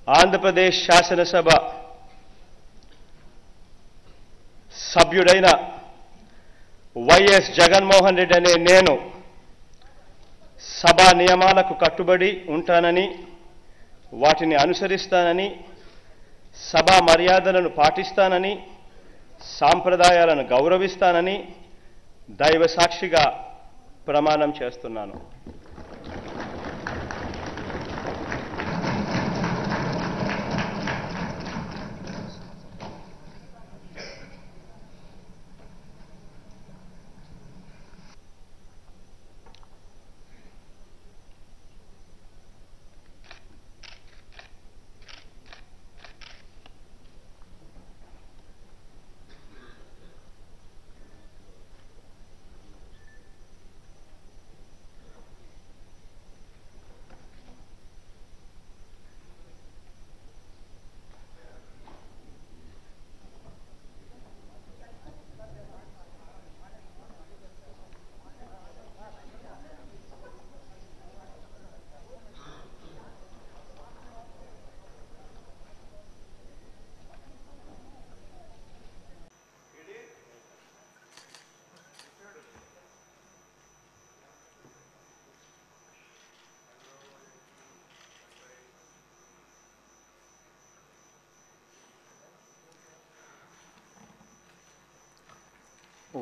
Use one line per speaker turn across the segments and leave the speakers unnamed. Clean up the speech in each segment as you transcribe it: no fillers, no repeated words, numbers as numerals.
ఆంధ్రప్రదేశ్ శాసనసభ సభ్యుడైన వైఎస్ జగన్మోహన్ రెడ్డి అనే నేను సభా నియమాలకు కట్టుబడి ఉంటానని, వాటిని అనుసరిస్తానని, సభా మర్యాదలను పాటిస్తానని, సాంప్రదాయాలను గౌరవిస్తానని దైవ సాక్షిగా ప్రమాణం చేస్తున్నాను.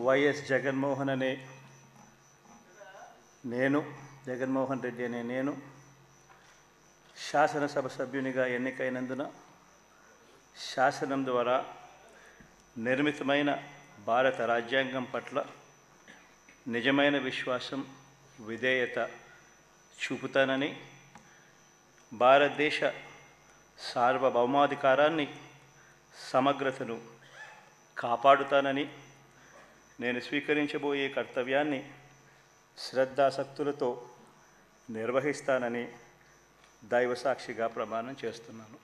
వైఎస్ జగన్మోహన్ రెడ్డి అనే నేను శాసనసభ సభ్యునిగా ఎన్నికైనందున శాసనం ద్వారా నిర్మితమైన భారత రాజ్యాంగం పట్ల నిజమైన విశ్వాసం, విధేయత చూపుతానని, భారతదేశ సార్వభౌమాధికారాన్ని, సమగ్రతను కాపాడుతానని, నేను స్వీకరించబోయే కర్తవ్యాన్ని శ్రద్ధాసక్తులతో నిర్వహిస్తానని దైవసాక్షిగా ప్రమాణం చేస్తున్నాను.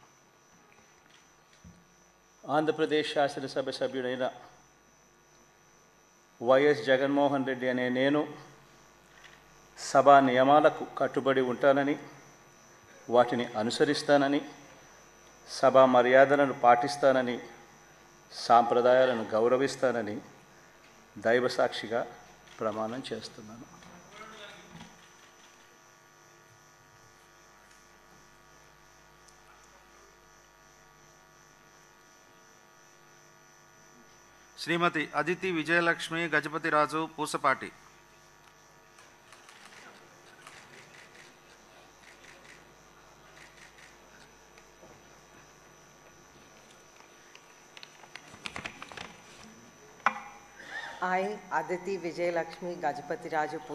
ఆంధ్రప్రదేశ్ శాసనసభ సభ్యుడైన వైఎస్ జగన్మోహన్ రెడ్డి అనే నేను సభా నియమాలకు కట్టుబడి ఉంటానని, వాటిని అనుసరిస్తానని, సభా మర్యాదలను పాటిస్తానని, సాంప్రదాయాలను గౌరవిస్తానని దైవసాక్షిగా ప్రమాణం చేస్తున్నాను.
శ్రీమతి Aditi Vijayalakshmi Gajapathiraju Pusapati.
I, Aditi Vijayalakshmi Gajapati Raju